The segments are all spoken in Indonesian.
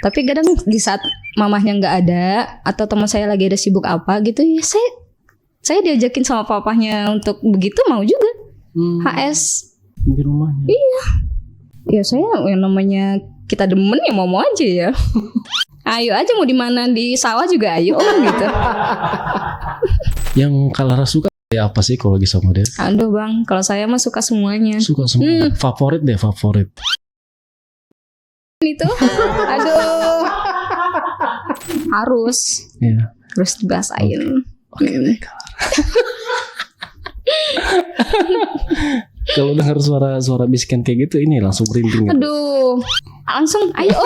Tapi kadang di saat mamahnya nggak ada atau teman saya lagi ada sibuk apa gitu ya, saya diajakin sama papahnya untuk begitu mau juga. HS di rumahnya. Iya. Ya saya yang namanya kita demen ya mau aja ya. Ayo aja mau di mana, di sawah juga ayo gitu. Yang Kak Lara suka ya apa sih kalau lagi sama dia? Aduh bang, kalau saya mah suka semuanya. Suka semua. Favorit deh, favorit. Itu, aduh, harus dibahasain. Oke, Kak Lara. Kalau dengar suara bisikan kayak gitu, ini langsung merinding. Aduh, langsung ayo.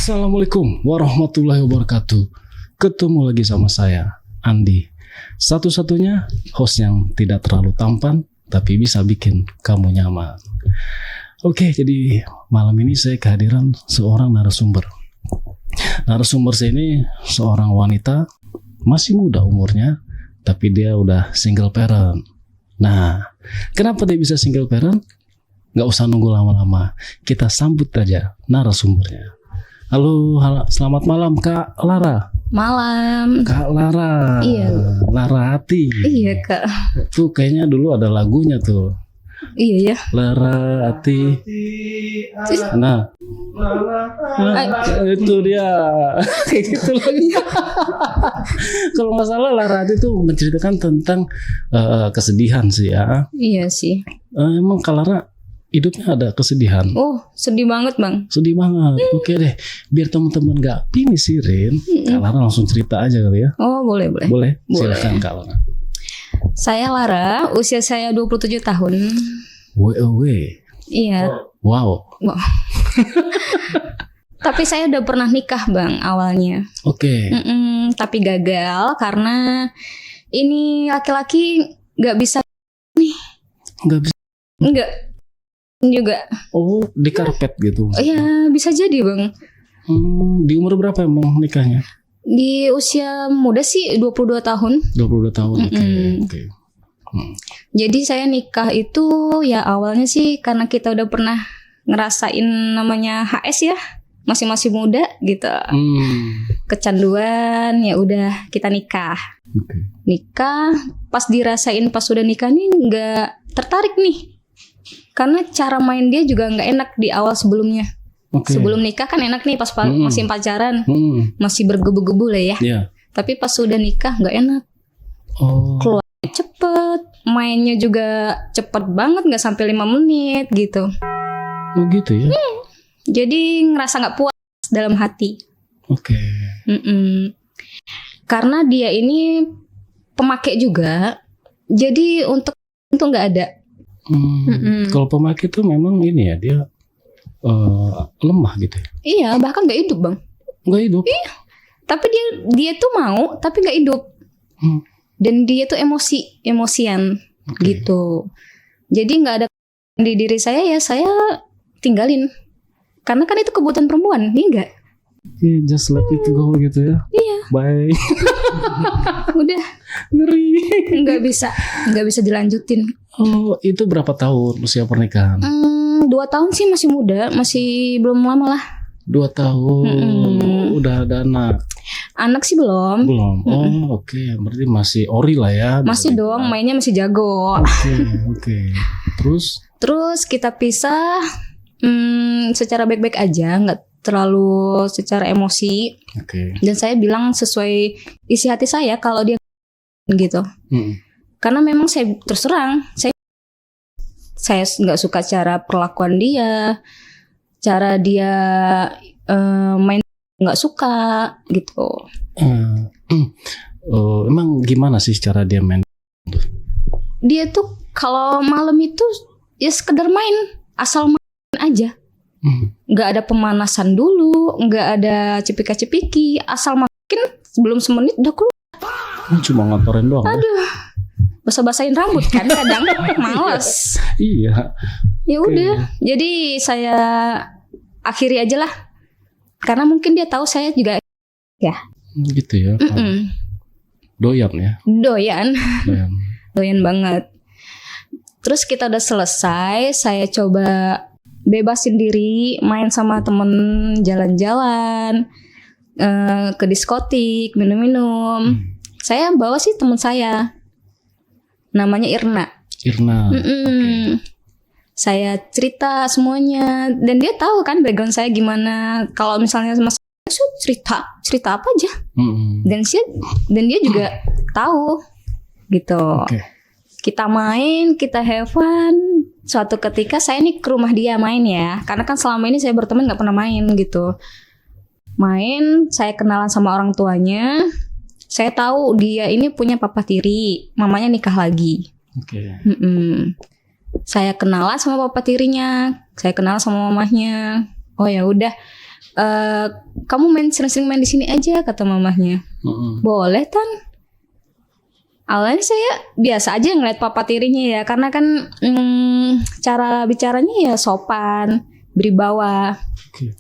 Assalamualaikum warahmatullahi wabarakatuh. Ketemu lagi sama saya, Andi. Satu-satunya host yang tidak terlalu tampan, tapi bisa bikin kamu nyaman. Oke, jadi malam ini saya kehadiran seorang narasumber. Narasumber saya ini seorang wanita, masih muda umurnya, tapi dia udah single parent. Nah, kenapa dia bisa single parent? Gak usah nunggu lama-lama, kita sambut aja narasumbernya. Halo, selamat malam Kak Lara. Malam. Kak Lara. Iya. Lara Hati. Iya Kak. Tuh kayaknya dulu ada lagunya tuh. Iya ya. Lara Hati. Nah, itu dia. Kayak gitu lagi. Kalau nggak salah Lara Hati tuh menceritakan tentang kesedihan sih ya. Iya sih. Emang Kak Lara hidupnya ada kesedihan? Oh, sedih banget bang. Sedih banget. Oke deh, biar teman-teman nggak pinisirin, Kak Lara langsung cerita aja kali ya. Oh boleh. Boleh. Silakan Kak Lara. Saya Lara, usia saya 27 tahun. Iya. Wow. Tapi saya udah pernah nikah bang awalnya. Oke. Tapi gagal karena ini laki-laki nggak bisa nih. Nggak bisa. Nggak juga. Oh, di karpet gitu. Iya, bisa jadi bang. Di umur berapa emang nikahnya? Di usia muda sih 22 tahun. 22 tahun. Oke. Jadi saya nikah itu ya awalnya sih karena kita udah pernah ngerasain namanya HS ya. Masih muda gitu. Kecanduan, ya udah kita nikah. Nikah, pas dirasain pas udah nikah nih nggak tertarik nih. Karena cara main dia juga nggak enak di awal sebelumnya. Sebelum nikah kan enak nih pas masih pacaran, masih bergebu-gebu lah ya. Tapi pas sudah nikah nggak enak. Keluarnya cepet, mainnya juga cepet banget, nggak sampai 5 menit gitu. Oh gitu ya? Jadi ngerasa nggak puas dalam hati. Karena dia ini pemakai juga, jadi untuk itu nggak ada. Kalau pemakai itu memang ini ya, dia lemah gitu ya? Iya, bahkan nggak hidup bang. Nggak hidup? Iya, tapi dia tuh mau tapi nggak hidup. Dan dia tuh emosian gitu. Jadi nggak ada di diri saya, ya saya tinggalin. Karena kan itu kebutuhan perempuan, iya nggak? Just let it go gitu ya? Iya. Bye. Udah. Ngeri. Nggak bisa dilanjutin. Oh, itu berapa tahun usia pernikahan? 2 tahun sih, masih muda, masih belum lama lah. 2 tahun. Udah ada anak? Anak sih belum. Oh, oke. Berarti masih ori lah ya? Masih dong, mainnya masih jago. Oke. Terus kita pisah secara baik-baik aja, nggak terlalu secara emosi. Dan saya bilang sesuai isi hati saya kalau dia gitu. Karena memang saya terus terang, saya nggak suka cara perlakuan dia, cara dia main, nggak suka gitu. Emang gimana sih cara dia main? Dia tuh kalau malam itu ya sekedar main, asal main aja. Nggak ada pemanasan dulu, nggak ada cepika-cepiki, asal makin sebelum semenit udah keluar. Cuma ngotorin doang. Aduh, basah-basahin rambut kan kadang, males. Iya. Ya udah, jadi saya akhiri aja lah. Karena mungkin dia tahu saya juga ya. Gitu ya. Doyan ya. Doyan. Doyan banget. Terus kita udah selesai, saya coba bebasin diri, main sama temen, jalan-jalan, ke diskotik, minum-minum. Saya bawa sih teman saya, namanya Irna. Okay. Saya cerita semuanya, dan dia tahu kan background saya gimana. Kalau misalnya sama saya cerita apa aja, dan dia juga tahu gitu. Okay. Kita main, kita have fun. Suatu ketika saya nih ke rumah dia main ya, karena kan selama ini saya berteman nggak pernah main gitu. Main, saya kenalan sama orang tuanya. Saya tahu dia ini punya papa tiri, mamanya nikah lagi. Okay. Saya kenalan sama papa tirinya, saya kenal sama mamahnya. Oh ya udah, kamu sering-sering main di sini aja, kata mamahnya. Boleh Tan. Awalnya saya biasa aja ngeliat papa tirinya ya, karena kan cara bicaranya ya sopan, beribawa. Okay.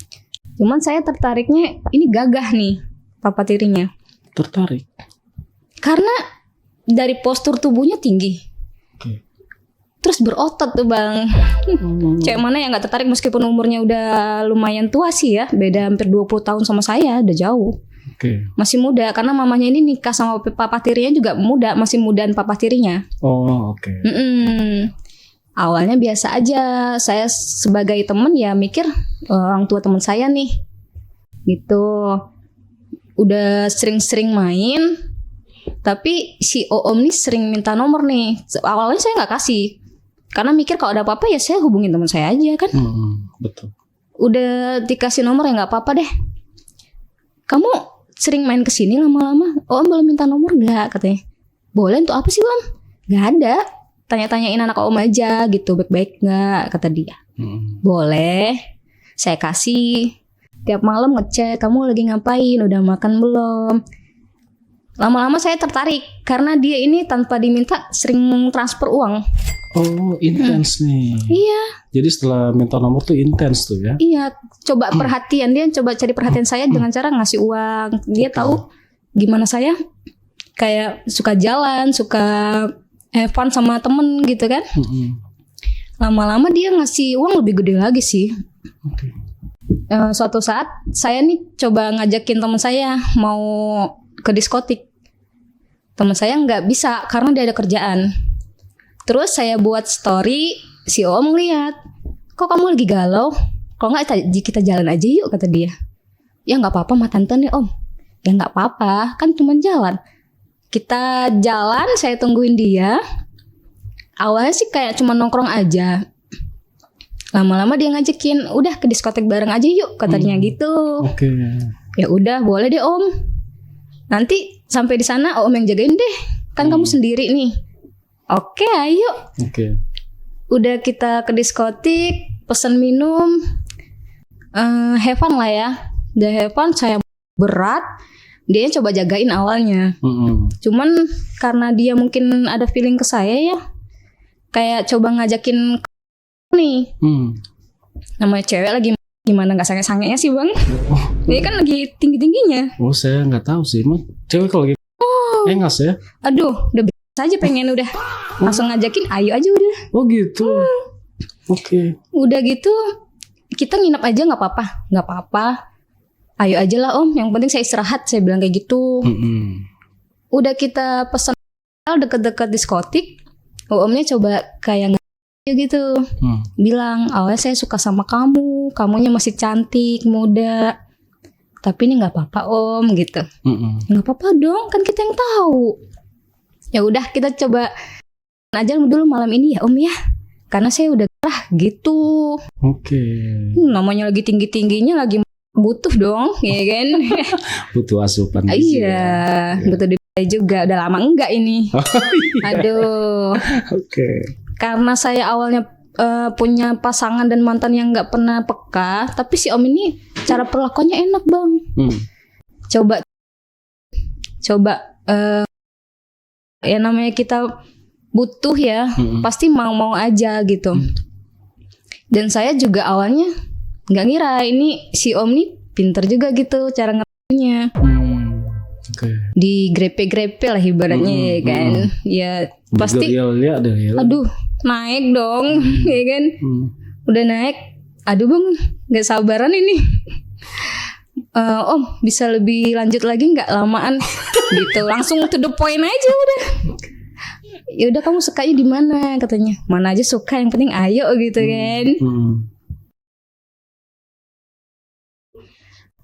Cuman saya tertariknya ini gagah nih papa tirinya. Tertarik? Karena dari postur tubuhnya tinggi. Okay. Terus berotot tuh bang. Cewek mana yang gak tertarik meskipun umurnya udah lumayan tua sih ya. Beda hampir 20 tahun sama saya, udah jauh. Okay. Masih muda, karena mamanya ini nikah sama papa tirinya juga muda. Masih mudaan papa tirinya. Oh oke. Awalnya biasa aja. Saya sebagai temen ya mikir orang tua teman saya nih gitu. Udah sering-sering main, tapi si Om nih sering minta nomor nih. Awalnya saya nggak kasih, karena mikir kalau ada apa-apa ya saya hubungin teman saya aja kan. Betul. Udah dikasih nomor ya nggak apa-apa deh. Kamu sering main kesini lama-lama. Om boleh minta nomor nggak, katanya. Boleh, untuk apa sih Om? Nggak ada. Tanya-tanyain anak Om aja gitu, baik-baik nggak, kata dia. Boleh, saya kasih. Tiap malam ngecek, kamu lagi ngapain, udah makan belum. Lama-lama saya tertarik, karena dia ini tanpa diminta sering transfer uang. Oh, intens nih. Iya. Jadi setelah minta nomor tuh intens tuh ya? Iya, coba perhatian, dia coba cari perhatian saya dengan cara ngasih uang. Dia tahu gimana saya kayak suka jalan, suka have fun sama temen gitu kan. Lama-lama dia ngasih uang lebih gede lagi sih. Okay. Suatu saat saya nih coba ngajakin teman saya mau ke diskotik. Teman saya nggak bisa karena dia ada kerjaan. Terus saya buat story, si Om lihat, kok kamu lagi galau? Kalau nggak kita jalan aja yuk, kata dia. Ya nggak apa-apa mah tante nih Om. Ya nggak apa-apa, kan cuma jalan. Kita jalan, saya tungguin dia. Awalnya sih kayak cuma nongkrong aja. Lama-lama dia ngajakin, udah ke diskotek bareng aja yuk, katanya gitu. Oke. Ya udah, boleh deh Om. Nanti sampai di sana Om yang jagain deh. Kan kamu sendiri nih. Oke, ayo. Oke. Udah kita ke diskotik, pesen minum, have fun lah ya. Udah have fun, saya berat. Dia coba jagain awalnya. Cuman karena dia mungkin ada feeling ke saya ya, kayak coba ngajakin nih. Namanya cewek lagi gimana nggak sange-sangenya sih bang? Dia kan lagi tinggi-tingginya. Oh saya nggak tahu sih, emang cewek kalau lagi engas ya? Aduh, udah biasa aja pengen udah langsung ngajakin, ayo aja udah. Oh gitu. Oke. Udah gitu kita nginep aja nggak apa-apa. Ayo aja lah Om, yang penting saya istirahat, saya bilang kayak gitu. Udah kita pesan deket-deket diskotik, Omnya coba kayak gitu, bilang awalnya saya suka sama kamu, kamunya masih cantik, muda, tapi ini nggak apa-apa Om gitu. Nggak apa-apa dong, kan kita yang tahu. Ya udah kita coba aja dulu malam ini ya Om ya, karena saya udah gerah gitu. Oke. Namanya lagi tinggi-tingginya lagi butuh dong, ya kan? Butuh asupan. Iya, butuh dibayar juga. Udah lama enggak ini. Oh, iya. Aduh. Oke. Karena saya awalnya punya pasangan dan mantan yang nggak pernah peka, tapi si Om ini cara perlakuannya enak bang. Coba ya namanya kita butuh ya, pasti mau aja gitu. Dan saya juga awalnya nggak ngira ini si Om nih pinter juga gitu cara ngertinya. Digrepe-grepe lah ibaratnya kan. Ya pasti lihat deh. Aduh, naik dong, ya kan? Udah naik. Aduh Bang, nggak sabaran ini. Om, bisa lebih lanjut lagi nggak lamaan? Gitu, langsung to the point aja udah. Ya udah kamu sukanya di mana katanya? Mana aja suka, yang penting ayo gitu kan.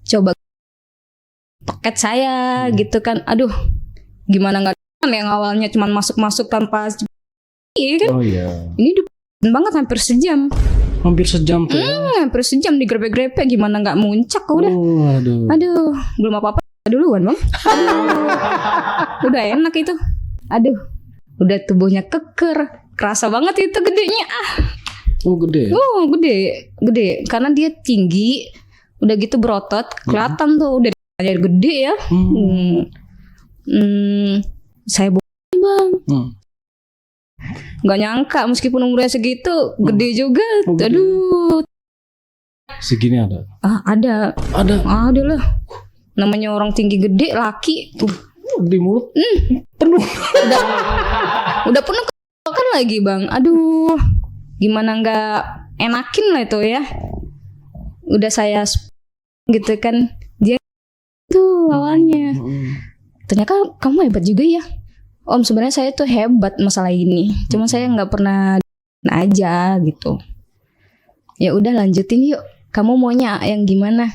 Coba paket saya gitu kan. Aduh, gimana nggak yang awalnya cuma masuk-masuk tanpa iya kan? Oh iya. Ini banget hampir sejam. Hampir sejam tuh. Hampir sejam digrepe-grepe, gimana nggak muncak udah. Aduh, belum apa-apa duluan Bang. Udah enak itu. Aduh, udah tubuhnya keker, kerasa banget itu gedenya. Oh gede. Oh gede. Karena dia tinggi, udah gitu berotot, kelihatan tuh udah gede ya. Saya Bang. Nggak nyangka meskipun umurnya segitu gede juga. Aduh. Segini ada? Ada lah. Namanya orang tinggi gede laki. Di mulut penuh. Udah penuh kan lagi Bang. Aduh. Gimana nggak enakin lah itu ya. Udah saya gitu kan. Dia tuh awalnya. Ternyata kamu hebat juga ya. Om, sebenarnya saya tuh hebat masalah ini. Cuma saya nggak pernah aja gitu. Ya udah lanjutin yuk. Kamu maunya yang gimana?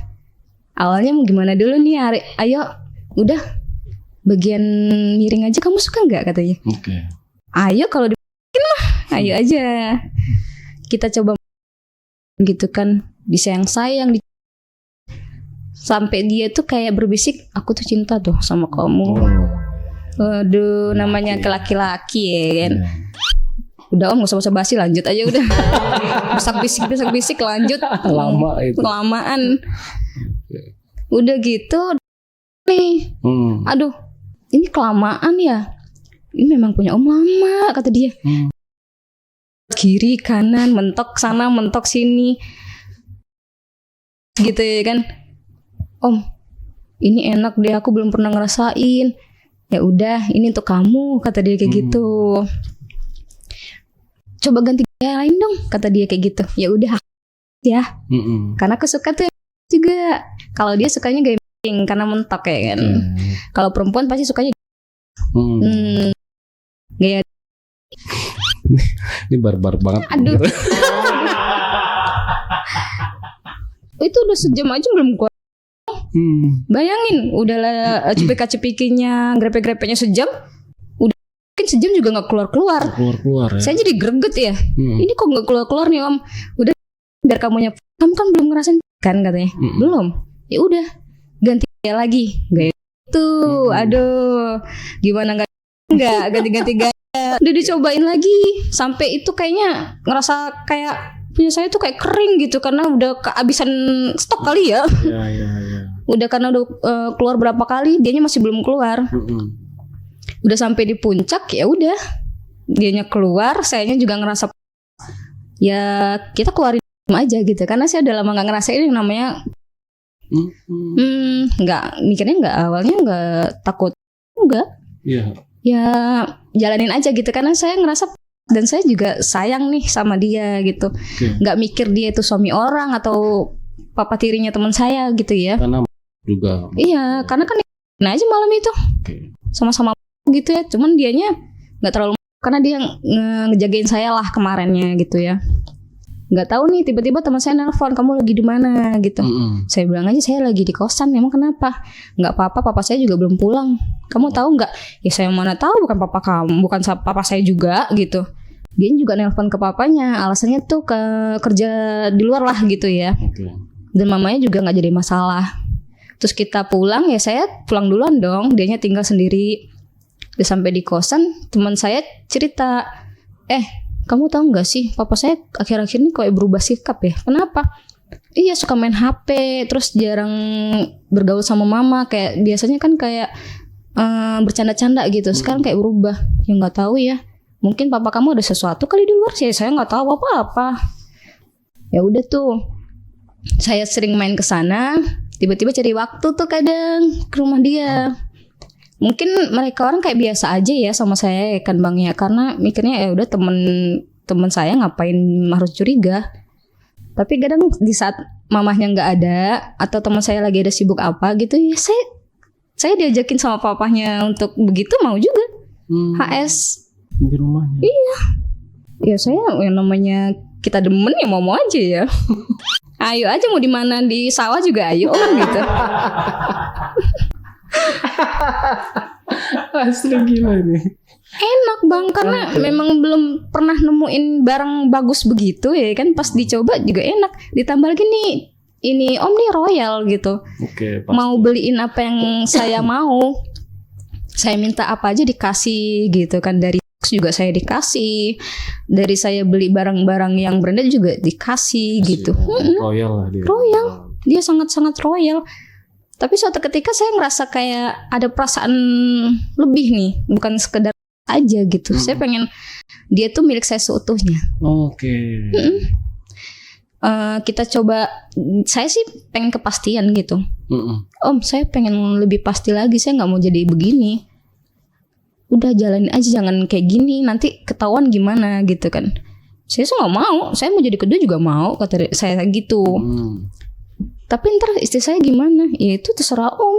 Awalnya mau gimana dulu nih? Ayo, udah bagian miring aja. Kamu suka nggak katanya? Ayo kalau dibikin lah, ayo aja. Kita coba gitu kan, disayang-sayang. Sampai dia tuh kayak berbisik, aku tuh cinta tuh sama kamu. Waduh, namanya laki-laki ya kan. Udah Om, gak usah basi, lanjut aja udah. Besak-bisik lanjut. Lama itu. Kelamaan. Udah gitu nih. Aduh, ini kelamaan ya. Ini memang punya Om lama kata dia. Kiri kanan, mentok sana, mentok sini. Gitu ya kan. Om, ini enak deh, aku belum pernah ngerasain. Ya udah, ini untuk kamu kata dia kayak gitu. Coba ganti gaya lain dong kata dia kayak gitu. Ya udah ya. Karena aku suka tuh juga. Kalau dia sukanya gaya karena mentok ya kan. Kalau perempuan pasti sukanya gaya. Ini barbar banget. Aduh. Itu udah sejam aja belum keluar. Bayangin, udahlah cepik-cepikinya, grepe-grepenya sejam, udah mungkin sejam juga nggak keluar ya. Saya jadi greget ya. Ini kok nggak keluar nih Om? Udah biar kamu kan belum ngerasain kan katanya. Belum. Ya udah ganti gaya lagi. Gaya itu, aduh, gimana nggak ganti-ganti gaya? Udah dicobain lagi sampai itu kayaknya ngerasa kayak punya saya tuh kayak kering gitu karena udah kehabisan stok kali ya. Iya. Udah karena udah keluar berapa kali, dianya masih belum keluar. Udah sampai di puncak ya udah, dianya keluar, sayanya juga ngerasa ya kita keluarin aja gitu. Karena saya udah lama nggak ngerasain yang namanya, nggak mikirnya nggak awalnya nggak takut, enggak. Ya jalanin aja gitu karena saya ngerasa. Dan saya juga sayang nih sama dia gitu. Nggak mikir dia itu suami orang atau papa tirinya teman saya gitu ya. Karena juga. Iya, karena kan aja malam itu. Sama-sama gitu ya. Cuman dianya nggak terlalu karena dia ngejagain saya lah kemarinnya gitu ya. Nggak tahu nih tiba-tiba teman saya nelpon, kamu lagi di mana gitu. Saya bilang aja saya lagi di kosan. Emang kenapa? Nggak apa-apa, papa saya juga belum pulang. Kamu tahu nggak? Ya saya mana tahu, bukan papa kamu, bukan papa saya juga gitu. Dia juga nelpon ke papanya, alasannya tuh ke kerja di luar lah gitu ya. Dan mamanya juga nggak jadi masalah. Terus kita pulang ya saya pulang duluan dong. Dianya tinggal sendiri. Udah sampai di kosan, teman saya cerita, kamu tahu nggak sih, papa saya akhir-akhir ini kayak berubah sikap ya. Kenapa? Iya suka main HP, terus jarang bergaul sama mama. Kayak biasanya kan kayak bercanda-canda gitu. Sekarang kayak berubah. Ya nggak tahu ya. Mungkin papa kamu ada sesuatu kali di luar sih. Saya nggak tahu apa-apa. Ya udah tuh. Saya sering main ke sana, tiba-tiba cari waktu tuh kadang ke rumah dia. Mungkin mereka orang kayak biasa aja ya sama saya ya kan Bang ya, karena mikirnya ya udah temen saya ngapain harus curiga. Tapi kadang di saat mamahnya nggak ada atau teman saya lagi ada sibuk apa gitu ya, saya diajakin sama papahnya untuk begitu mau juga. HS di rumahnya. Iya. Ya saya yang namanya kita demen ya mau aja ya. Ayo aja mau di mana, di sawah juga ayo kan gitu. Asli gila ini. Enak Bang, karena memang belum pernah nemuin barang bagus begitu ya kan. Pas dicoba juga enak. Ditambah lagi nih, ini Om nih royal gitu. Oke, mau beliin apa yang saya mau, saya minta apa aja dikasih gitu kan. Dari juga saya dikasih, dari saya beli barang-barang yang branded juga dikasih gitu. Royal lah dia. Royal, dia sangat-sangat royal. Tapi suatu ketika saya ngerasa kayak ada perasaan lebih nih, bukan sekedar aja gitu. Saya pengen dia tuh milik saya seutuhnya. Oke. Kita coba, saya sih pengen kepastian gitu. Om, saya pengen lebih pasti lagi, saya nggak mau jadi begini. Udah jalanin aja, jangan kayak gini, nanti ketahuan gimana gitu kan. Saya nggak mau, saya mau jadi kedua juga mau, kata saya gitu. Tapi ntar istri saya gimana? Ya itu terserah Om.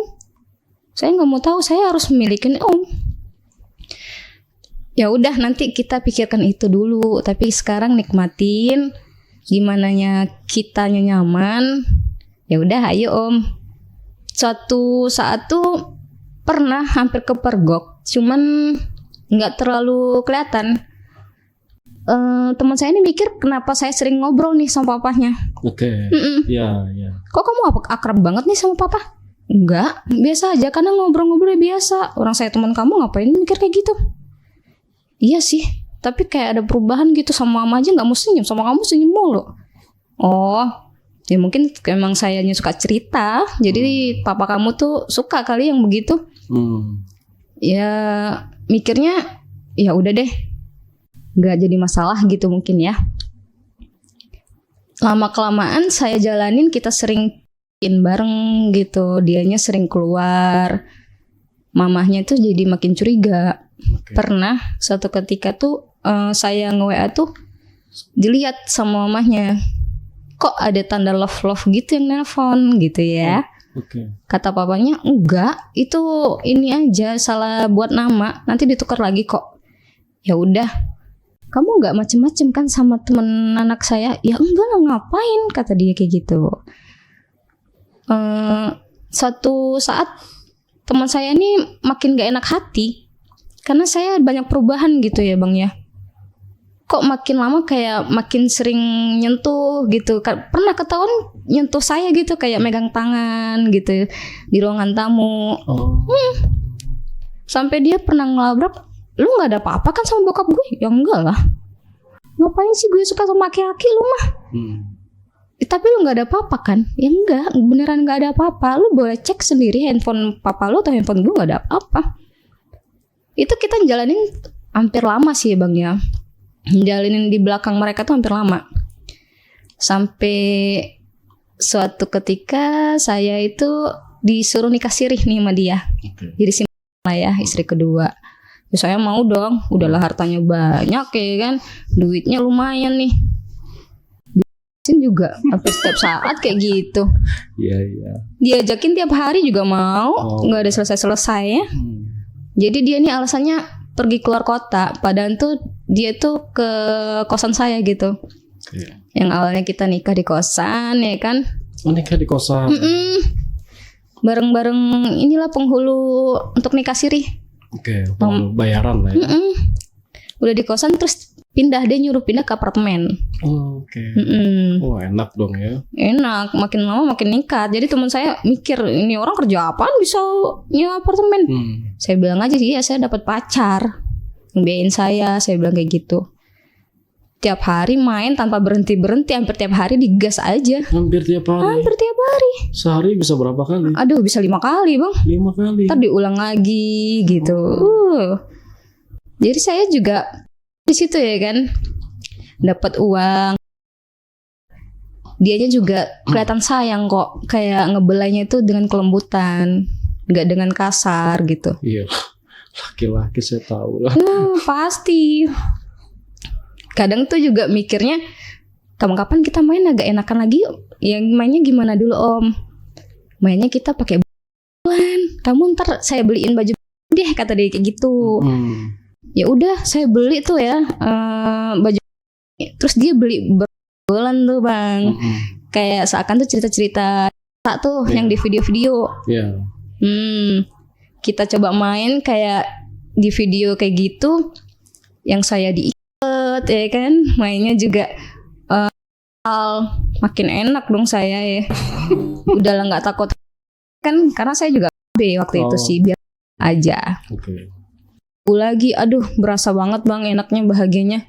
Saya nggak mau tahu, saya harus memilikin Om. Ya udah nanti kita pikirkan itu dulu. Tapi sekarang nikmatin gimananya kitanya nyaman. Ya udah ayo Om. Suatu saat tuh pernah hampir kepergok, cuman nggak terlalu kelihatan. Teman saya ini mikir kenapa saya sering ngobrol nih sama papahnya. Oke. Ya. Kok kamu akrab banget nih sama papa? Enggak, biasa aja, karena ngobrol-ngobrol biasa. Orang saya teman kamu ngapain mikir kayak gitu? Iya sih, tapi kayak ada perubahan gitu. Sama mama aja nggak mau senyum, sama kamu senyum mulu. Oh, ya mungkin emang sayanya suka cerita. Jadi papa kamu tuh suka kali yang begitu. Ya mikirnya ya udah deh, nggak jadi masalah gitu mungkin ya. Lama kelamaan saya jalanin, kita sering bareng gitu, dianya sering keluar, mamahnya tuh jadi makin curiga. Pernah suatu ketika tuh saya nge-WA tuh dilihat sama mamahnya, kok ada tanda love gitu yang nelpon gitu ya. Kata papanya, enggak, itu ini aja salah buat nama, nanti ditukar lagi kok. Ya udah, kamu nggak macem-macem kan sama temen anak saya? Ya enggak lah, ngapain, kata dia kayak gitu. Suatu saat teman saya ini makin gak enak hati karena saya banyak perubahan gitu ya Bang ya. Kok makin lama kayak makin sering nyentuh gitu. Pernah ketahuan nyentuh saya gitu, kayak megang tangan gitu di ruangan tamu. Sampai dia pernah ngelabrak, lu gak ada apa-apa kan sama bokap gue? Ya enggak lah. Ngapain sih gue suka sama laki-laki lu mah? Tapi lu gak ada apa-apa kan? Ya enggak, beneran gak ada apa-apa. Lu boleh cek sendiri handphone papa lu atau handphone gue, gak ada apa-apa. Itu kita jalanin hampir lama sih Bang ya. Jalanin di belakang mereka tuh hampir lama. Sampai suatu ketika saya itu disuruh nikah sirih nih sama dia. Jadi sini lah ya, istri kedua. Ya saya mau dong, udahlah hartanya banyak ya kan. Duitnya lumayan nih. Juga hampir setiap saat kayak gitu. Iya. Diajakin tiap hari juga mau, nggak ada selesai ya. Jadi dia nih alasannya pergi keluar kota, padahal tuh dia tuh ke kosan saya gitu. Yang awalnya kita nikah di kosan ya kan. Nikah di kosan. Bareng-bareng inilah penghulu untuk nikah sirih. Bayaran lah ya. Udah di kosan terus dia nyuruh pindah ke apartemen. Enak dong ya. Enak, makin lama makin nikah. Jadi teman saya mikir, ini orang kerja apaan bisa nyewa apartemen. Saya bilang aja sih, ya saya dapat pacar ngebiayain saya bilang kayak gitu. Tiap hari main tanpa berhenti-berhenti, hampir tiap hari digas aja. Hampir tiap hari. Sehari bisa berapa kali? Aduh, bisa 5 kali Bang. 5 kali. Ntar diulang lagi gitu. Jadi saya juga di situ ya kan, dapat uang. dianya juga kelihatan sayang kok, kayak ngebelainya itu dengan kelembutan, nggak dengan kasar gitu. Iya, laki-laki saya tahu lah. Pasti. Kadang tuh juga mikirnya, kapan-kapan kita main agak enakan lagi yuk. Yang mainnya gimana dulu om? Mainnya kita pakai bulan. Kamu ntar saya beliin baju deh, kata dia kayak gitu. Ya udah, saya beli tuh ya baju. Terus dia beli bulan tuh bang. Kayak seakan tuh cerita-cerita tuh yang di video-video. Kita coba main kayak di video kayak gitu, yang saya diikat ya kan, mainnya juga makin enak dong saya ya. Udah lah nggak takut kan, karena saya juga B waktu itu sih, biar aja. Lagi, aduh berasa banget bang enaknya, bahagianya.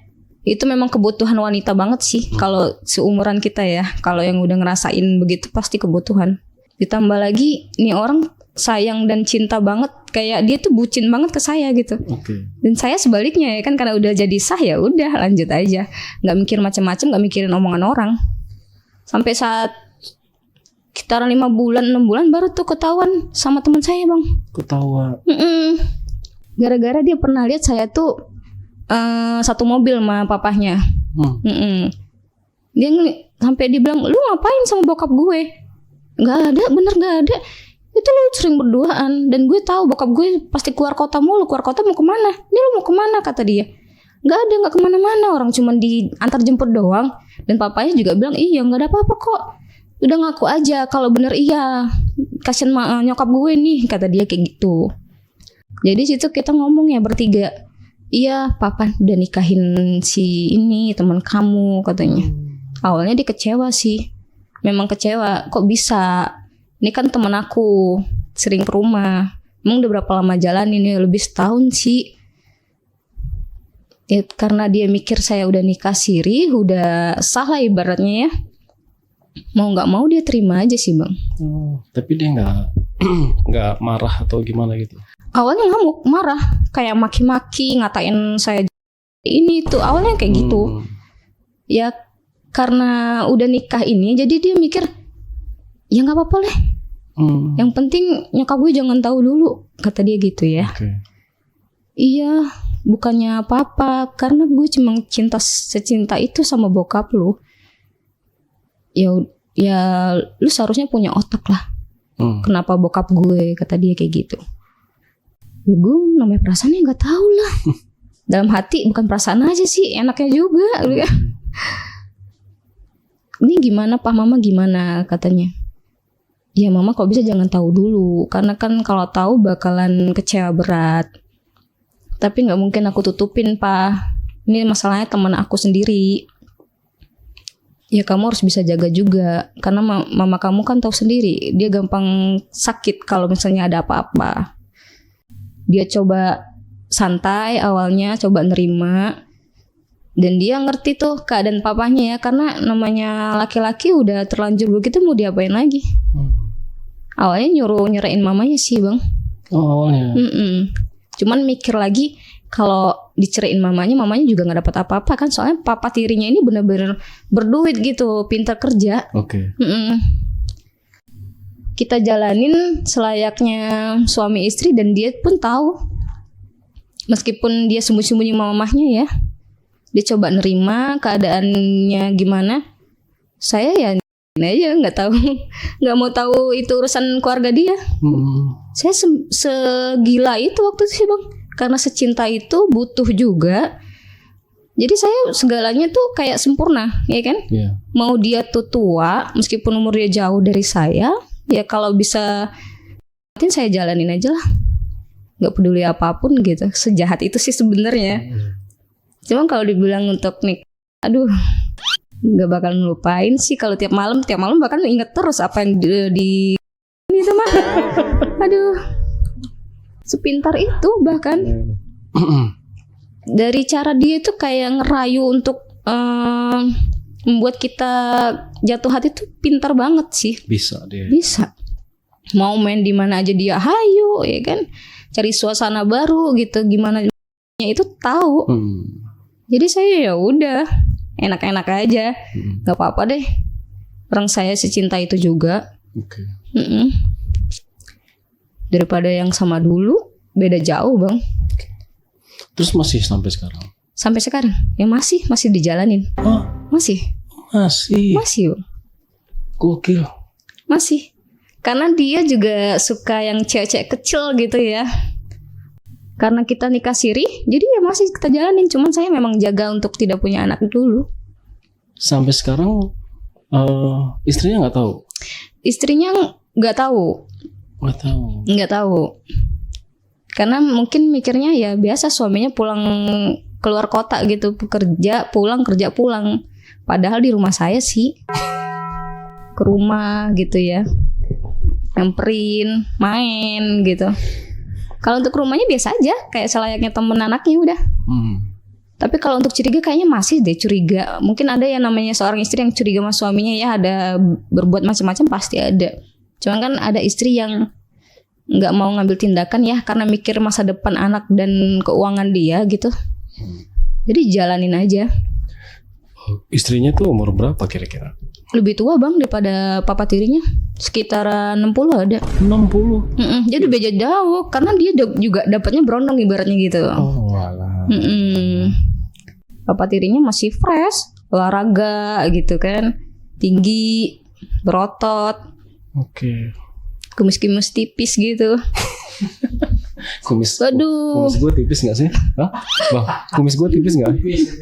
Itu memang kebutuhan wanita banget sih kalau seumuran kita ya. Kalau yang udah ngerasain begitu pasti kebutuhan. Ditambah lagi nih orang sayang dan cinta banget, kayak dia tuh bucin banget ke saya gitu. Dan saya sebaliknya ya kan, karena udah jadi sah ya udah lanjut aja, nggak mikir macam-macam, nggak mikirin omongan orang. Sampai saat sekitaran 5 bulan 6 bulan baru tuh ketahuan sama teman saya bang. Ketahuan. Gara-gara dia pernah lihat saya tuh satu mobil sama papahnya. Dia sampai dibilang, lu ngapain sama bokap gue? Nggak ada, bener nggak ada. Itu lu sering berduaan, dan gue tahu bokap gue pasti keluar kota mulu. Keluar kota mau kemana? Ini lu mau kemana, kata dia. Nggak ada, nggak kemana-mana, orang cuma diantar jemput doang. Dan papanya juga bilang, iya nggak ada apa-apa kok, udah ngaku aja kalau bener iya, kasian nyokap gue nih, kata dia kayak gitu. Jadi situ kita ngomong ya bertiga, iya papa udah nikahin si ini teman kamu, katanya. Awalnya dia kecewa sih, memang kecewa, kok bisa. Ini kan teman aku, sering ke rumah. Emang udah berapa lama jalan ini? Lebih setahun sih. Ya, karena dia mikir saya udah nikah siri, udah sah lah ibaratnya ya. Mau nggak mau dia terima aja sih bang. Tapi dia nggak marah atau gimana gitu? Awalnya ngamuk, marah, kayak maki-maki, ngatain saya ini tuh. Awalnya kayak gitu. Ya karena udah nikah ini, jadi dia mikir, ya nggak apa-apa lah. Yang penting nyokap gue jangan tahu dulu, kata dia gitu ya. Iya, bukannya apa-apa, karena gue cuma cinta secinta itu sama bokap lu. Ya lu seharusnya punya otak lah. Kenapa bokap gue, kata dia kayak gitu. Ya gue namanya perasaannya nggak tahu lah. Dalam hati bukan perasaan aja sih, enaknya juga. Ini gimana Pak, Mama gimana, katanya. Ya Mama kalau bisa jangan tahu dulu, karena kan kalau tahu bakalan kecewa berat. Tapi nggak mungkin aku tutupin Pak. Ini masalahnya teman aku sendiri. Ya kamu harus bisa jaga juga, karena mama kamu kan tahu sendiri, dia gampang sakit kalau misalnya ada apa-apa. Dia coba santai awalnya, coba nerima, dan dia ngerti tuh keadaan papanya ya, karena namanya laki-laki udah terlanjur begitu mau diapain lagi. Awalnya nyerahin mamanya sih bang. Awalnya. Cuman mikir lagi, kalau dicerain mamanya juga nggak dapat apa-apa kan, soalnya papa tirinya ini bener-bener berduit gitu, pintar kerja. Kita jalanin selayaknya suami istri, dan dia pun tahu, meskipun dia sembunyi-sembunyi mamahnya ya, dia coba nerima keadaannya gimana. Saya ya aja nggak tahu, nggak mau tahu itu urusan keluarga dia. Saya segila itu waktu itu sih bang, karena secinta itu butuh juga. Jadi saya segalanya tuh kayak sempurna, ya kan? Mau dia tuh tua, meskipun umur dia jauh dari saya, ya kalau bisa, nanti saya jalanin aja lah, nggak peduli apapun gitu. Sejahat itu sih sebenarnya. Cuma kalau dibilang untuk nik, aduh, nggak bakal ngelupain sih. Kalau tiap malam bahkan inget terus apa yang di itu mah. Aduh, sepintar itu bahkan. Dari cara dia itu kayak ngerayu untuk membuat kita jatuh hati tuh pintar banget sih. Bisa dia. Bisa. Mau main di mana aja dia hayu, ya kan? Cari suasana baru gitu, gimana itu tahu. Jadi saya ya udah enak-enak aja, nggak apa-apa deh. orang saya secinta itu juga. Oke. Daripada yang sama dulu, beda jauh bang. Terus masih sampai sekarang? Sampai sekarang ya masih dijalanin. Oh, Masih masih. Bang. Gokil. Masih. Karena dia juga suka yang cewek-cewek kecil gitu ya. Karena kita nikah siri, jadi ya masih kita jalanin. Cuman saya memang jaga untuk tidak punya anak dulu. Sampai sekarang istrinya nggak tahu? Istrinya nggak tahu. Nggak tahu. Karena mungkin mikirnya ya biasa suaminya pulang keluar kota gitu, kerja pulang. Padahal di rumah saya sih ke rumah gitu ya, nyamperin, main gitu. Kalau untuk rumahnya biasa aja, kayak selayaknya temen anaknya udah. Tapi kalau untuk curiga kayaknya masih deh curiga. Mungkin ada yang namanya seorang istri yang curiga sama suaminya ya, ada berbuat macam-macam pasti ada. Cuman kan ada istri yang nggak mau ngambil tindakan ya karena mikir masa depan anak dan keuangan dia gitu. Jadi jalanin aja. Istrinya tuh umur berapa kira-kira? Lebih tua bang daripada papa tirinya, sekitar 60 ada. 60. Jadi beda jauh karena dia juga dapatnya berondong ibaratnya gitu. Oh walah. Papa tirinya masih fresh, olahraga gitu kan, tinggi, berotot. Oke. Kumis-kumis tipis gitu. Waduh. Kumis gue tipis nggak sih? Hah? Bang, kumis gue tipis nggak?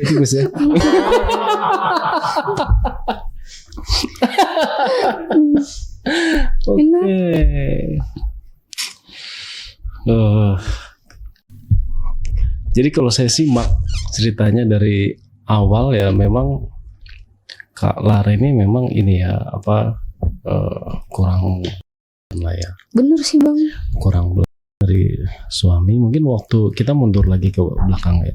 Tipis ya. Oke. Jadi kalau saya simak ceritanya dari awal ya memang Kak Lara ini memang ini ya kurang lah ya. Bener sih bang. Kurang dari suami. Mungkin waktu kita mundur lagi ke belakang ya.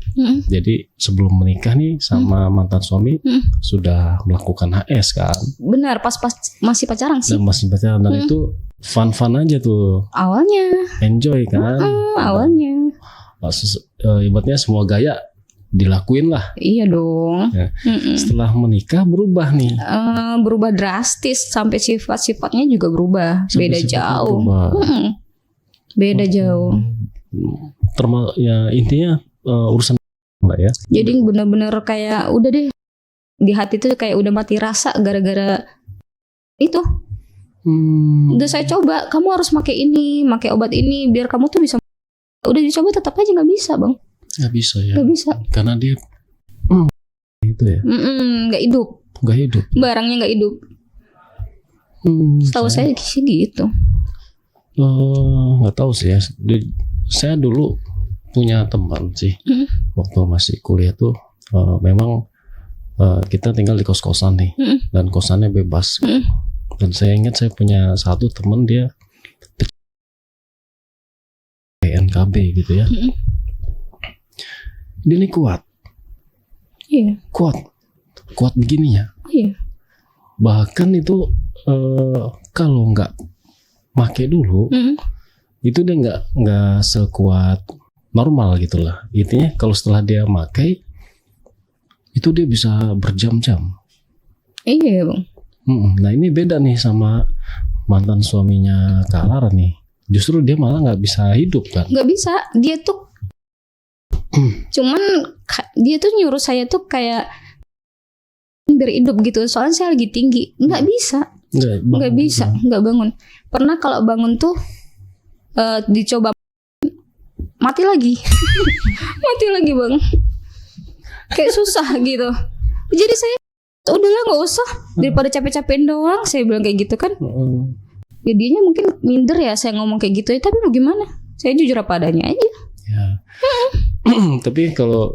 Jadi sebelum menikah nih sama mantan suami sudah melakukan HS kan. Benar, pas masih pacaran sih. Dan masih pacaran dan itu fun aja tuh. Awalnya. Enjoy kan. Awalnya. Ibaratnya semua gaya dilakuin lah. Iya dong. Ya. Setelah menikah berubah nih. Berubah drastis sampai sifat-sifatnya juga berubah. Beda jauh. Beda jauh. Ya intinya urusan lah ya. Jadi benar-benar kayak udah deh di hati tuh kayak udah mati rasa gara-gara itu. Udah saya coba, kamu harus pakai ini, pakai obat ini biar kamu tuh bisa. Udah dicoba tetap aja nggak bisa bang. Nggak bisa ya. Nggak bisa. Karena dia itu ya. Nggak hidup. Nggak hidup. Barangnya nggak hidup. Setahu saya sih gitu. Nggak tahu sih ya. Saya dulu punya teman sih. Waktu masih kuliah tuh memang kita tinggal di kos-kosan nih. Dan kosannya bebas. Dan saya ingat saya punya satu teman dia PNKB gitu ya. Dia ini kuat. Iya. Kuat begini ya. Iya. Bahkan itu kalau nggak make dulu, itu dia nggak sekuat normal gitulah. Intinya kalau setelah dia makai, itu dia bisa berjam-jam. Iya bang. Nah ini beda nih sama mantan suaminya Kak Lara nih. Justru dia malah nggak bisa hidup kan? Nggak bisa. Dia tuh cuman dia tuh nyuruh saya tuh kayak biar hidup gitu. Soalnya saya lagi tinggi. Nggak bisa. Nggak bisa. Nggak bangun. Pernah kalau bangun tuh dicoba mati lagi. Mati lagi bang. Kayak susah gitu. Jadi saya udahlah nggak usah daripada capek-capekin doang. Saya bilang kayak gitu kan. Ya dianya mungkin minder ya saya ngomong kayak gitu ya. Tapi mau gimana? Saya jujur apa adanya aja. Ya. Tapi kalau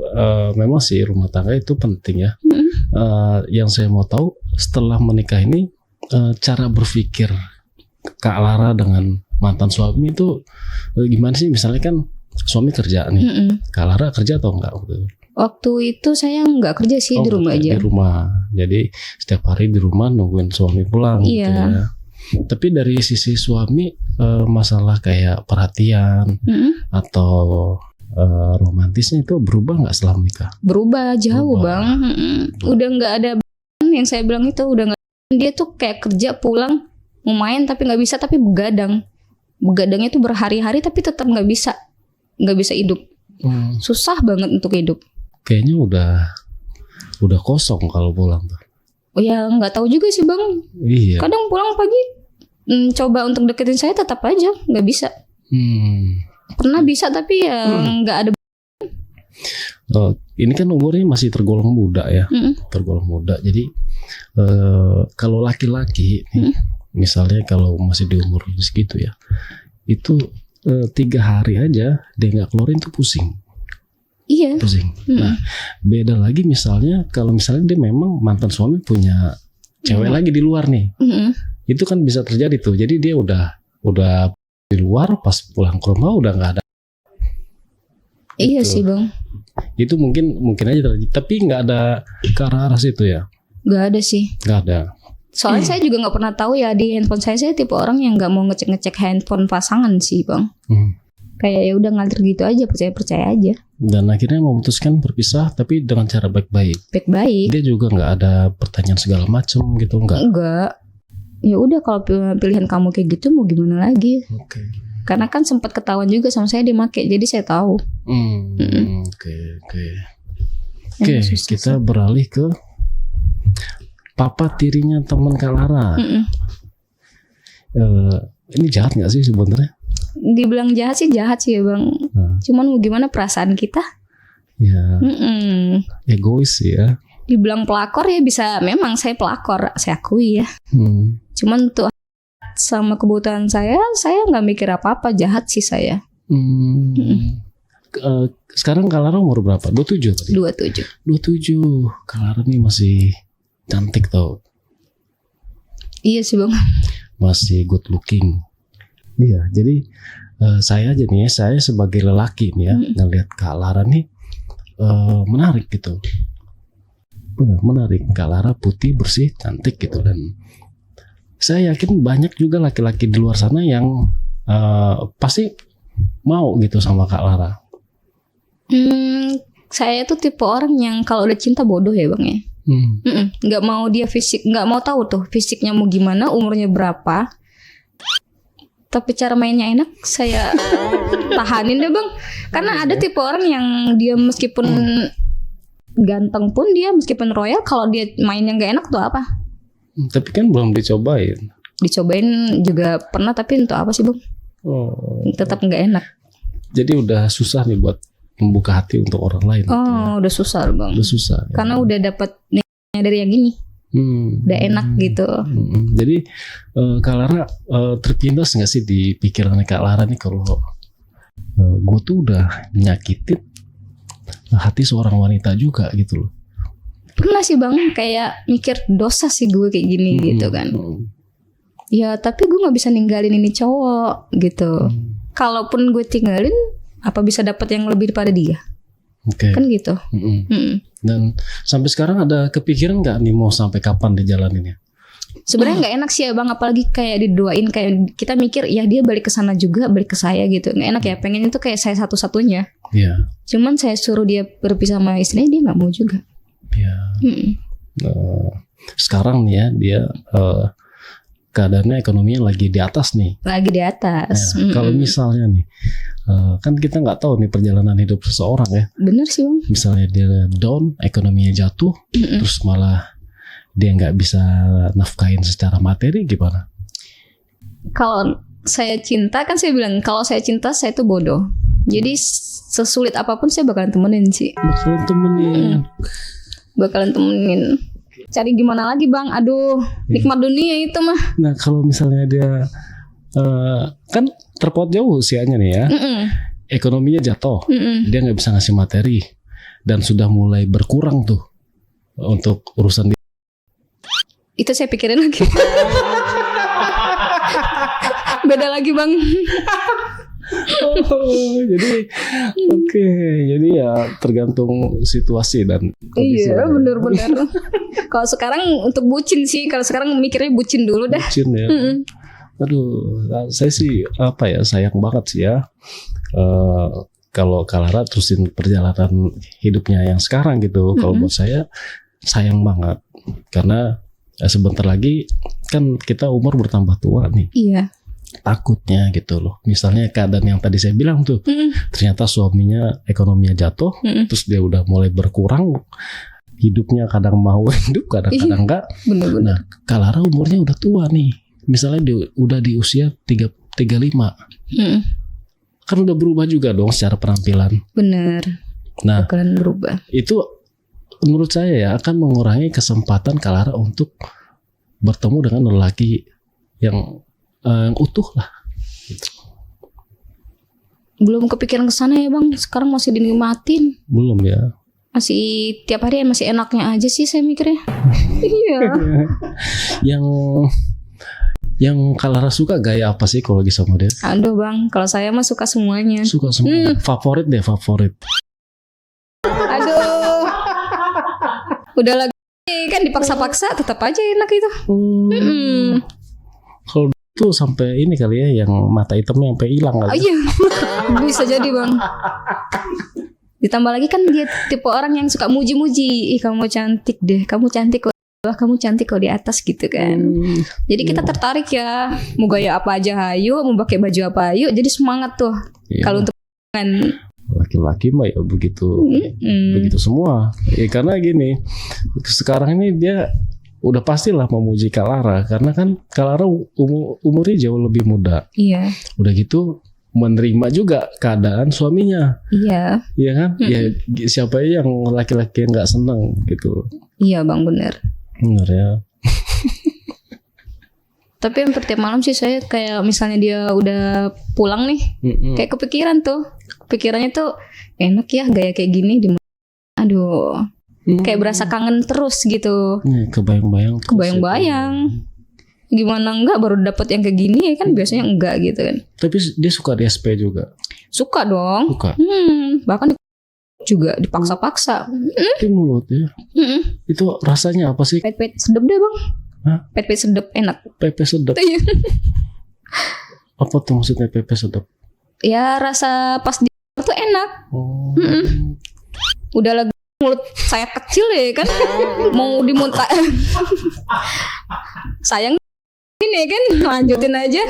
memang sih rumah tangga itu penting ya. Yang saya mau tahu setelah menikah ini cara berpikir Kak Lara dengan mantan suami itu gimana sih? Misalnya kan suami kerja nih, Kak Lara kerja atau enggak? Waktu itu saya nggak kerja sih, di rumah aja. Di rumah, jadi setiap hari di rumah nungguin suami pulang. Iya. Gitu ya. Tapi dari sisi suami masalah kayak perhatian atau romantisnya itu berubah nggak setelah menikah? Berubah jauh bang. Udah nggak ada yang saya bilang itu udah nggak. Dia tuh kayak kerja pulang mau main tapi nggak bisa, tapi begadangnya tuh berhari-hari tapi tetap nggak bisa hidup. Susah banget untuk hidup. Kayaknya udah kosong kalau pulang tuh. Oh ya nggak tahu juga sih bang. Iya. Kadang pulang pagi coba untuk deketin saya tetap aja nggak bisa. Pernah bisa tapi ya nggak ada. Ini kan umurnya masih tergolong muda ya, tergolong muda. Jadi kalau laki-laki, misalnya kalau masih di umur segitu ya, itu 3 hari aja dia nggak keluarin tuh pusing. Iya. Pusing. Nah, beda lagi misalnya kalau misalnya dia memang mantan suami punya cewek lagi di luar nih, itu kan bisa terjadi tuh. Jadi dia udah di luar, pas pulang ke rumah udah nggak ada. Iya gitu. sih bang. Itu mungkin aja terjadi, tapi nggak ada ke arah situ ya. Nggak ada sih. Nggak ada. Soalnya saya juga nggak pernah tahu ya di handphone saya tipe orang yang nggak mau ngecek handphone pasangan sih bang. Kayak ya udah ngalir gitu aja, percaya aja. Dan akhirnya memutuskan berpisah tapi dengan cara baik-baik. Baik-baik. Dia juga nggak ada pertanyaan segala macam gitu, nggak? Enggak. Ya udah kalau pilihan kamu kayak gitu mau gimana lagi? Oke. Karena kan sempat ketahuan juga sama saya dipakai, jadi saya tahu. Oke, kita beralih ke papa tirinya teman Kak Lara. Ini jahat nggak sih sebenarnya? Dibilang jahat sih ya bang. Cuman mau gimana perasaan kita? Ya. Egois sih ya. Dibilang pelakor ya bisa, memang saya pelakor, saya akui ya. Cuman untuk sama kebutuhan saya nggak mikir apa-apa, jahat sih saya. Sekarang Kak Lara umur berapa? 27 tadi? 27. Kak Lara nih masih cantik tau. Iya sih bang. Masih good looking. Iya, jadi saya aja nih, saya sebagai lelaki nih ya, ngelihat Kak Lara nih menarik gitu. Benar, menarik. Kak Lara putih, bersih, cantik gitu. Dan saya yakin banyak juga laki-laki di luar sana yang pasti mau gitu sama Kak Lara. Saya tuh tipe orang yang kalau udah cinta bodoh ya bang ya. Nggak mau dia fisik, nggak mau tahu tuh fisiknya mau gimana, umurnya berapa. Tapi cara mainnya enak, saya tahanin deh bang. Karena ada tipe orang yang dia meskipun ganteng pun dia, meskipun royal, kalau dia mainnya nggak enak tuh apa? Tapi kan belum dicobain. Dicobain juga pernah, tapi untuk apa sih bang? Tetap nggak enak. Jadi udah susah nih buat membuka hati untuk orang lain. Udah susah bang. Udah susah. Karena udah dapat dari yang gini. Udah enak gitu. Jadi Kak Lara terpintas nggak sih di pikiran Kak Lara nih kalau gue tuh udah nyakitin hati seorang wanita juga gitu loh? Pernah sih bang, kayak mikir dosa sih gue kayak gini gitu kan. Ya tapi gue nggak bisa ninggalin ini cowok gitu. Kalaupun gue tinggalin, apa bisa dapat yang lebih daripada dia? Kan gitu. Dan sampai sekarang ada kepikiran nggak nih mau sampai kapan dijalaninnya? Sebenarnya nggak enak sih ya bang, apalagi kayak didoain, kayak kita mikir ya dia balik ke sana juga, balik ke saya gitu. Nggak enak ya, pengen itu kayak saya satu-satunya. Cuman saya suruh dia berpisah sama istrinya, dia nggak mau juga. Sekarang nih ya dia keadaannya ekonominya lagi di atas nih. Lagi di atas. Kalau misalnya nih, kan kita nggak tahu nih perjalanan hidup seseorang ya. Bener sih bang. Misalnya dia down, ekonominya jatuh, terus malah dia nggak bisa nafkahin secara materi, gimana? Kalau saya cinta, kan saya bilang kalau saya cinta saya tuh bodoh. Jadi sesulit apapun saya bakalan temenin sih. Bakalan temenin. Cari gimana lagi bang? Aduh, nikmat dunia itu mah. Nah kalau misalnya dia kan terpaut jauh usianya nih ya, ekonominya jatuh, dia nggak bisa ngasih materi dan sudah mulai berkurang tuh untuk urusan dia. Itu saya pikirin lagi. Beda lagi bang. Jadi jadi ya tergantung situasi dan kondisi. Iya benar-benar. Kalau sekarang untuk bucin sih, kalau sekarang mikirnya bucin dulu dah. Bucin ya. Aduh, saya sih sayang banget sih ya. Kalau Kak Lara terusin perjalanan hidupnya yang sekarang gitu. Kalau buat saya sayang banget karena sebentar lagi kan kita umur bertambah tua nih. Iya. Takutnya gitu loh. Misalnya keadaan yang tadi saya bilang tuh, ternyata suaminya ekonominya jatuh, terus dia udah mulai berkurang, hidupnya kadang mau hidup, kadang-kadang enggak. Bener-bener. Nah, Kalara umurnya udah tua nih. Misalnya udah di usia 35. Kan udah berubah juga dong secara penampilan. Bener. Nah, bakalan berubah. Itu menurut saya ya akan mengurangi kesempatan Kalara untuk bertemu dengan lelaki yang utuh lah. Gitu. Belum kepikiran ke sana ya Bang. Sekarang masih dinikmatin. Belum ya. Masih tiap hari masih enaknya aja sih saya mikirnya. Iya. Yang Kalara suka gaya apa sih kalau lagi sama dia? Aduh Bang, kalau saya mah suka semuanya. Suka semua. Favorit deh, favorit. Aduh. Udah lagi kan dipaksa-paksa tetap aja enak itu. Kalau itu sampai ini kali ya, yang mata hitamnya sampai hilang kali. Oh iya. Bisa jadi Bang. Ditambah lagi kan dia tipe orang yang suka muji-muji. Ih kamu cantik deh, kamu cantik kok. Wah kamu cantik kok di atas gitu kan. Jadi kita tertarik ya. Mau gaya apa aja hayu, mau pakai baju apa hayu. Jadi semangat tuh. Kalau untuk laki-laki mah ya begitu, begitu semua. Ya, karena gini, sekarang ini dia udah pastilah memuji Kalara karena kan Kalara umurnya jauh lebih muda. Iya. Udah gitu menerima juga keadaan suaminya. Iya. Iya kan? Ya siapa yang laki-laki yang nggak seneng gitu. Iya Bang, bener. Bener ya. Tapi hampir tiap malam sih saya kayak misalnya dia udah pulang nih, kayak kepikiran tuh. Pikirannya tuh enak ya gaya kayak gini di aduh. Kayak berasa kangen terus gitu. Kebayang-bayang. Kebayang-bayang. Gimana enggak baru dapat yang kayak gini ya kan biasanya enggak gitu kan. Tapi dia suka di SP juga. Suka dong. Suka. Bahkan juga dipaksa-paksa. Di mulut ya. Itu rasanya apa sih? Pet-pet sedep deh Bang. Hah? Pet-pet sedep enak. Pepe sedep. Apa tuh maksudnya pepe sedep? Ya rasa pas di tuh enak. Udah lagi mulut saya kecil ya kan mau dimuntah. Sayang ini kan lanjutin aja.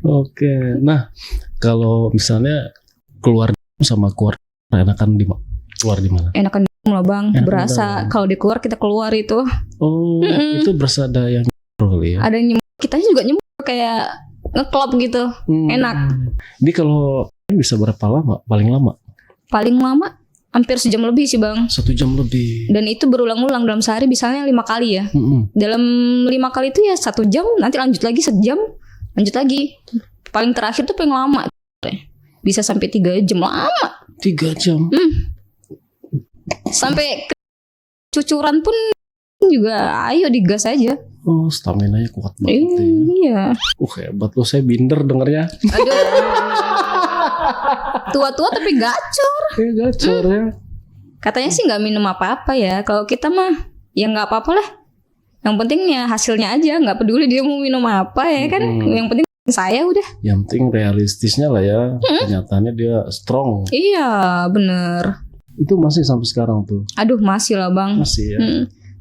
Oke. Nah, kalau misalnya keluar sama keluar enakan keluar di mana? Enakan lah Bang. Berasa kalau di keluar kita keluar itu. Oh, itu berasa ada yang ya. Ada yang nyemur, kitanya juga nyemur kayak ngeklop gitu. Enak. Ini kalau bisa berapa lama? Paling lama? Paling lama hampir sejam lebih sih Bang. 1 jam lebih. Dan itu berulang-ulang dalam sehari misalnya 5 kali ya. Dalam 5 kali itu ya 1 jam, nanti lanjut lagi sejam, lanjut lagi. Paling terakhir tuh paling lama. Bisa sampai 3 jam lama. 3 jam. Sampai cucuran pun juga ayo digas aja. Oh, stamina-nya kuat banget. Iya. Hebat loh, saya binder dengernya. Aduh. Tua-tua tapi gacor. Gacor ya. Katanya sih nggak minum apa-apa ya. Kalau kita mah ya nggak apa-apa lah. Yang penting ya hasilnya aja. Nggak peduli dia mau minum apa ya kan. Yang penting saya udah. Yang penting realistisnya lah ya. Kenyataannya dia strong. Iya bener. Itu masih sampai sekarang tuh. Aduh masih lah Bang. Masih ya.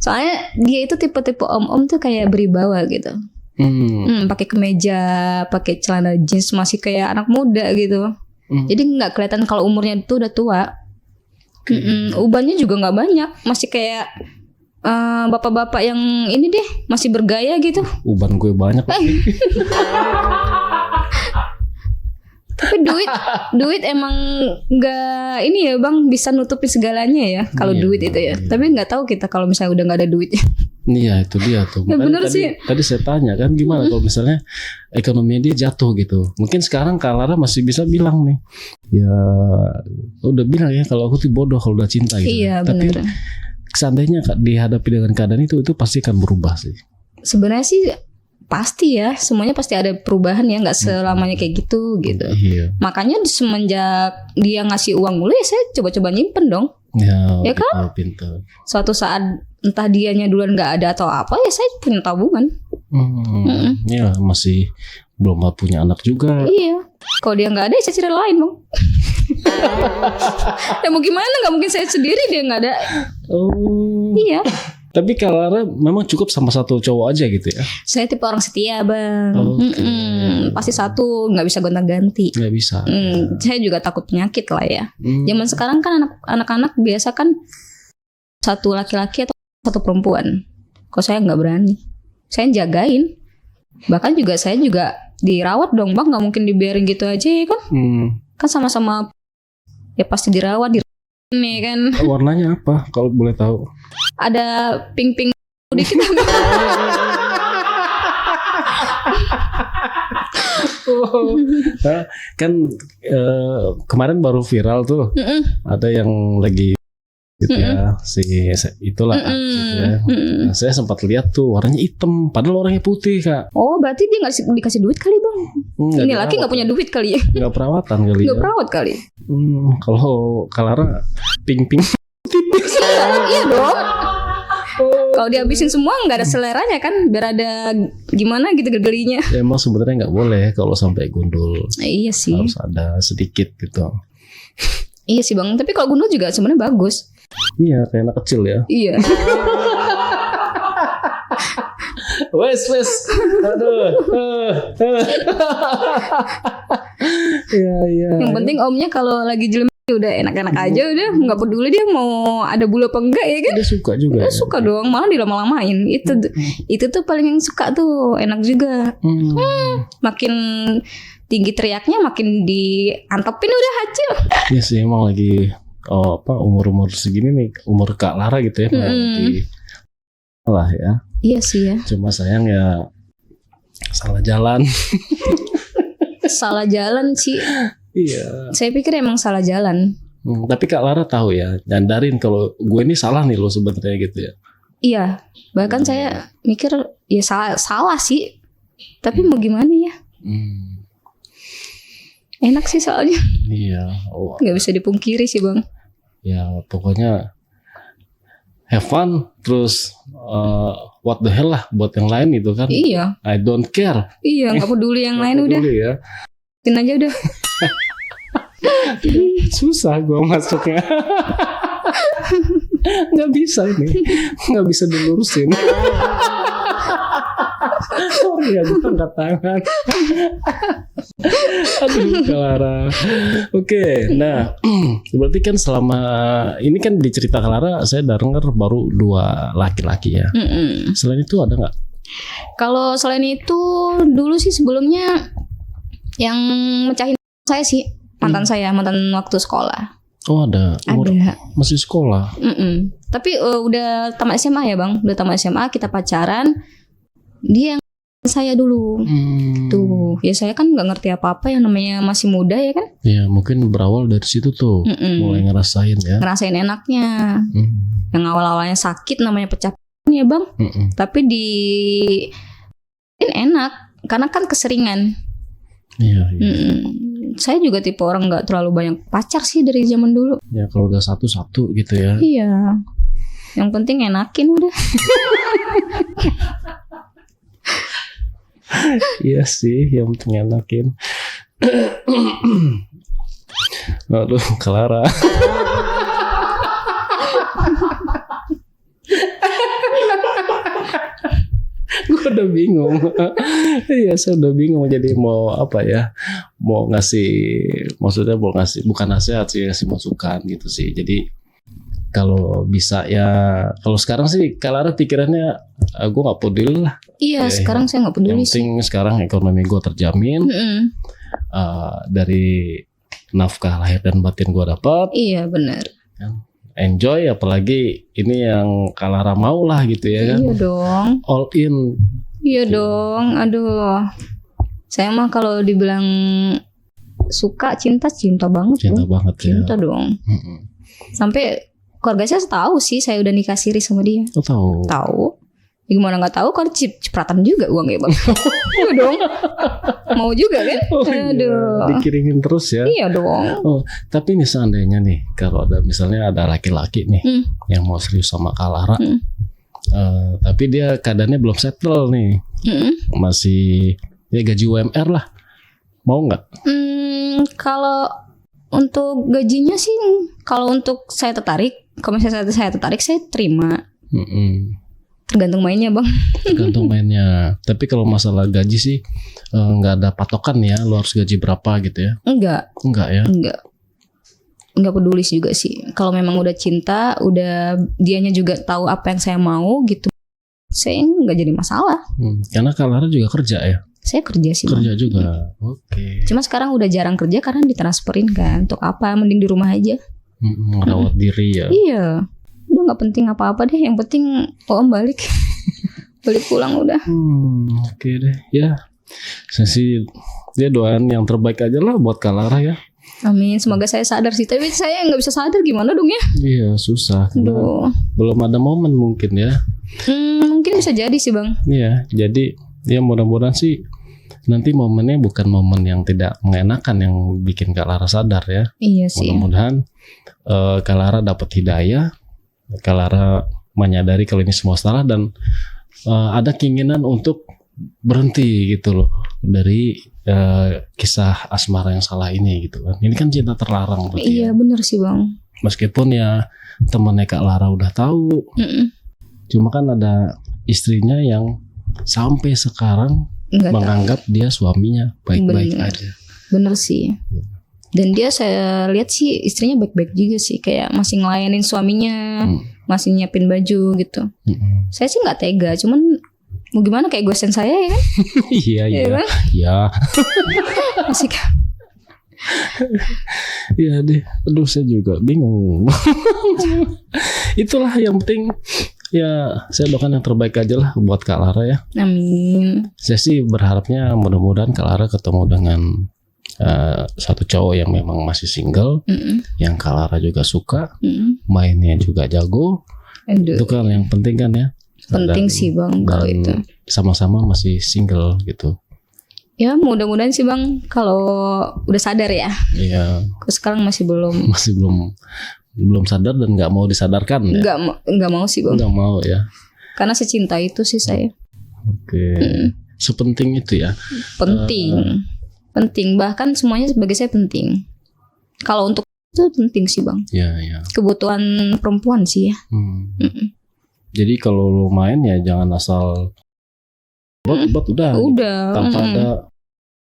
Soalnya dia itu tipe-tipe om-om tuh kayak beribawa gitu. Pakai kemeja, pakai celana jeans masih kayak anak muda gitu. Jadi nggak kelihatan kalau umurnya itu udah tua. Ubannya juga nggak banyak, masih kayak bapak-bapak yang ini deh, masih bergaya gitu. Uban gue banyak. Tapi duit emang nggak ini ya Bang, bisa nutupin segalanya ya kalau duit itu ya. Tapi nggak tahu kita kalau misalnya udah nggak ada duit. Iya itu dia tuh. Ya, bener sih. Tadi saya tanya kan gimana kalau misalnya ekonominya dia jatuh gitu. Mungkin sekarang Kalara masih bisa bilang nih, ya udah bilang ya kalau aku tuh bodoh kalau udah cinta gitu. Iya Tapi bener. seandainya dihadapi dengan keadaan itu pasti akan berubah sih. Sebenarnya sih pasti ya, semuanya pasti ada perubahan ya, nggak selamanya kayak gitu. Iya. Makanya semenjak dia ngasih uang mulu ya saya coba-coba nyimpen dong. Ya kan? Pintar. Suatu saat entah dianya duluan nggak ada atau apa ya saya punya tabungan. Ya masih belum punya anak juga. Iya. Kalau dia nggak ada ya saya cari lain Bang. Ya mau gimana, nggak mungkin saya sendiri dia nggak ada. Oh. Iya. Tapi Kak Lara memang cukup sama satu cowok aja gitu ya? Saya tipe orang setia, Bang. Oke. Pasti satu, nggak bisa gonta-ganti. Nggak bisa. Saya juga takut penyakit lah ya. Zaman sekarang kan anak-anak biasa kan satu laki-laki atau satu perempuan. Kok saya nggak berani. Saya jagain. Bahkan juga saya juga dirawat dong, Bang. Nggak mungkin dibiarin gitu aja ya kan? Kan sama-sama ya pasti dirawat nih kan. Warnanya apa kalau boleh tahu? Ada pink-pink dikit. Kan kemarin baru viral tuh. Ada yang lagi gitu ya, itulah gitu ya. Nah, saya sempat lihat tuh warnanya hitam, padahal orangnya putih, Kak. Oh, berarti dia nggak dikasih duit kali, Bang? Ini laki nggak punya duit kali ya? Nggak perawatan kali. Nggak perawat kali. Kalau Kalara pink tipis. Iya dong. Kalau dihabisin semua nggak ada seleranya kan, biar ada gimana gitu gegelinya. Ya, emang sebenarnya nggak boleh kalau sampai gundul. Iya sih. Harus ada sedikit gitu. Iya sih, Bang. Tapi kalau gundul juga sebenarnya bagus. Iya, kayak anak kecil ya. Iya. Wes. Aduh. Iya. Yang penting omnya kalau lagi jelem udah enak-enak aja, udah nggak peduli dia mau ada bulu apa enggak ya kan? Dia suka juga. Dia suka dong, malah dilama-lamain. Itu tuh paling yang suka tuh, enak juga. Makin tinggi teriaknya makin diantepin udah hasil. Iya sih, emang lagi umur segini nih, umur Kak Lara gitu ya, lagi lah ya. Iya sih ya. Cuma sayang ya salah jalan. Salah jalan sih. Iya. Saya pikir emang salah jalan. Tapi Kak Lara tahu ya, nyandarin kalau gue ini salah nih lo sebenarnya gitu ya. Iya. Bahkan saya mikir ya salah sih. Tapi mau gimana ya? Enak sih soalnya. Iya. Nggak bisa dipungkiri sih, Bang. Ya pokoknya have fun, terus what the hell lah buat yang lain gitu kan. Iya. I don't care. Iya, nggak peduli yang lain udah. Ya. Tin aja udah. Susah gue masuknya. Nggak bisa ini. Nggak bisa dilurusin. Sorry ya, gue angkat tangan. Aduh, Kalara. Oke, nah berarti kan selama ini kan di cerita Kalara saya dengar baru 2 laki-laki ya. Selain itu ada nggak? Kalau selain itu dulu sih sebelumnya yang mecahin saya sih mantan waktu sekolah. Oh ada. Ada. Masih sekolah. Tapi udah tamat SMA ya, Bang. Udah tamat SMA kita pacaran. Dia yang saya dulu. Tuh, ya saya kan nggak ngerti apa-apa, yang namanya masih muda ya kan. Ya mungkin berawal dari situ tuh. Mulai ngerasain ya. Ngerasain enaknya. Yang awal-awalnya sakit namanya pecah ya, Bang. Tapi enak karena kan keseringan. Iya. Saya juga tipe orang nggak terlalu banyak pacar sih dari zaman dulu. Ya kalau udah satu gitu ya. Iya. Yang penting enakin udah. Iya sih, yang penting enakin. Aduh, Kalara. Gue udah bingung. Iya, saya udah bingung jadi mau apa ya? Mau maksudnya mau ngasih, bukan nasihat sih, ngasih masukan gitu sih. Jadi kalau bisa ya, kalau sekarang sih Kalara pikirannya gue nggak peduli lah. Iya, sekarang saya nggak peduli sih. Yang penting sekarang ekonomi gue terjamin, dari nafkah lahir dan batin gue dapat. Iya benar. Enjoy, apalagi ini yang Kalara mau lah gitu ya kan. Iya dong. All in. Iya dong. Aduh, saya mah kalau dibilang suka cinta banget. Cinta banget ya. Cinta dong. Sampai keluarga saya tahu sih saya udah nikah siri sama dia. Oh, tahu. Tahu. Gimana nggak tahu, kalau cipratan juga uang ya, Bang. Iya dong. Mau juga kan? Oh, aduh. Iya. Dikirimin terus ya. Iya dong. Oh, tapi nih seandainya nih kalau misalnya ada laki-laki nih yang mau serius sama Kalara, tapi dia keadaannya belum settle nih, masih ya gaji UMR lah, mau nggak? Kalau untuk gajinya sih, kalau untuk saya tertarik, kalau misalnya saya tertarik, saya terima. Tergantung mainnya bang. Tergantung mainnya. Tapi kalau masalah gaji sih nggak ada patokan ya, lo harus gaji berapa gitu ya? Enggak ya? Enggak peduli juga sih. Kalau memang udah cinta, udah dianya juga tahu apa yang saya mau gitu, saya nggak jadi masalah. Karena Kak Lara juga kerja ya? Saya kerja sih. Kerja juga. Oke. Cuma sekarang udah jarang kerja karena ditransferin kan. Untuk apa? Mending di rumah aja. Merawat diri ya. Iya. Udah nggak penting apa-apa deh. Yang penting Om balik. Balik pulang udah. Oke deh. Ya. Saya sih dia doain yang terbaik aja lah buat Kak Lara ya. Amin. Semoga saya sadar sih. Tapi saya nggak bisa sadar gimana dong ya? Iya susah. Belum ada momen mungkin ya. Mungkin bisa jadi sih bang. Iya. Jadi ya mudah-mudahan sih nanti momennya bukan momen yang tidak mengenakan yang bikin Kak Lara sadar ya. Iya sih. Mudah-mudahan Kak Lara dapat hidayah. Kak Lara menyadari kalau ini semua salah dan ada keinginan untuk berhenti gitu loh dari kisah asmara yang salah ini gitu kan. Ini kan cinta terlarang berarti. Iya benar sih bang. Meskipun ya temannya Kak Lara udah tahu. Cuma kan ada istrinya yang sampai sekarang menganggap dia suaminya baik-baik aja. Bener sih. Dan dia saya lihat sih istrinya baik-baik juga sih, kayak masih ngelayanin suaminya, masih nyiapin baju gitu. Saya sih nggak tega, cuman mau gimana kayak gosen saya ya kan? Iya. Iya. Masih kan? Iya deh. Aduh saya juga bingung. Itulah yang penting. Ya, saya doakan yang terbaik aja lah buat Kak Lara ya. Amin. Saya sih berharapnya mudah-mudahan Kak Lara ketemu dengan satu cowok yang memang masih single, yang Kak Lara juga suka, mainnya juga jago. Itu kan yang penting kan ya. Penting sih bang kalau itu. Sama-sama masih single gitu. Ya mudah-mudahan sih bang kalau udah sadar ya. Iya. Sekarang masih belum. Masih belum sadar dan nggak mau disadarkan ya? Nggak mau sih bang. Nggak mau ya. Karena secinta itu sih saya. Oke. Sepenting itu ya. Penting. Penting, bahkan semuanya bagi saya penting. Kalau untuk itu penting sih bang. Iya. Kebutuhan perempuan sih ya. Jadi kalau lo main ya jangan asal buat udah. Tanpa ada.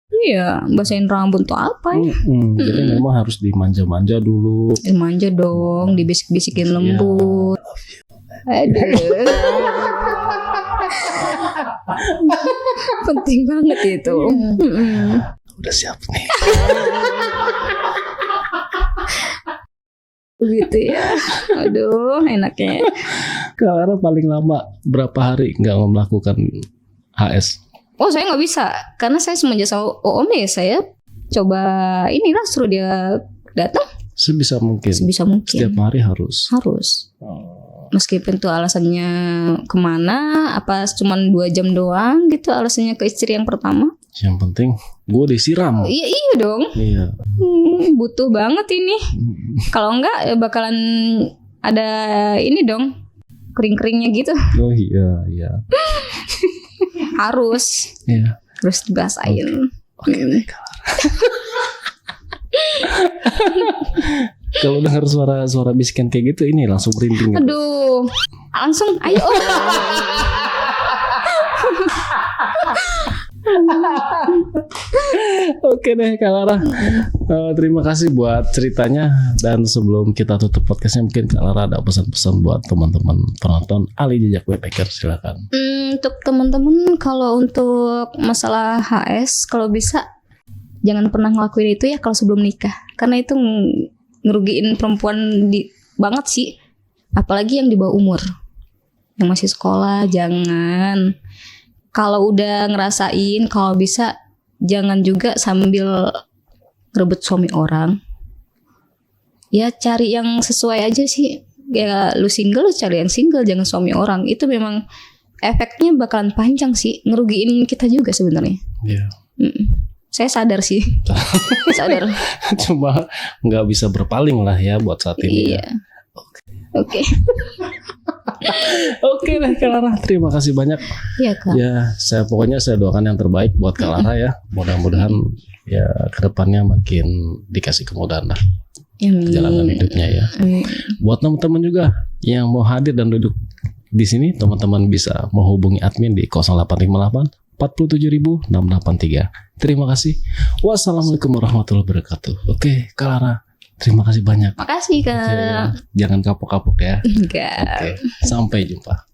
Iya, basahin rambut tuh apa ya? Jadi memang harus dimanja-manja dulu. Dimanja dong, dibisik-bisikin lembut. Aduh. Penting banget itu. Udah siap nih. Begitu ya. Aduh, enaknya. Karena paling lama berapa hari nggak melakukan HS? Oh, saya nggak bisa. Karena saya semenjak sama Om ya, saya coba inilah suruh dia datang. Sebisa mungkin. Setiap hari harus. Meskipun tuh alasannya kemana, apa cuma 2 jam doang gitu alasannya ke istri yang pertama. Yang penting gue disiram. Iya dong. Iya. Butuh banget ini. Kalau enggak ya bakalan ada ini dong, kering-keringnya gitu. Oh iya. Harus. Iya. Terus dibasahin. Oke. Kalau dengar suara bisikan kayak gitu ini langsung merinding. Aduh, langsung ayo. Oke deh Kak Lara, terima kasih buat ceritanya. Dan sebelum kita tutup podcastnya, mungkin Kak Lara ada pesan-pesan buat teman-teman penonton Ali Jejak Backpacker, silakan. Untuk teman-teman, kalau untuk masalah HS, kalau bisa jangan pernah ngelakuin itu ya kalau sebelum nikah, karena itu ngerugiin perempuan banget sih, apalagi yang di bawah umur, yang masih sekolah. Jangan. Kalau udah ngerasain, kalau bisa jangan juga sambil ngerebut suami orang. Ya cari yang sesuai aja sih. Ya lu single, lu cari yang single, jangan suami orang. Itu memang efeknya bakalan panjang sih, ngerugiin kita juga sebenarnya. Iya. Saya sadar sih. Sadar. Cuma nggak bisa berpaling lah ya buat saat ini. Iya. Oke. Oke deh Kak Lara, terima kasih banyak. Iya Kak. Ya, saya doakan yang terbaik buat Kak Lara ya. Mudah-mudahan ya kedepannya makin dikasih kemudahan lah perjalanan hidupnya ya. Buat teman-teman juga yang mau hadir dan duduk Di sini teman-teman bisa menghubungi admin di 0858 47.683. Terima kasih. Wassalamualaikum warahmatullahi wabarakatuh. Oke, Kak Lara, terima kasih banyak. Makasih Kak. Oke, jangan kapok-kapok ya. Enggak. Oke, sampai jumpa.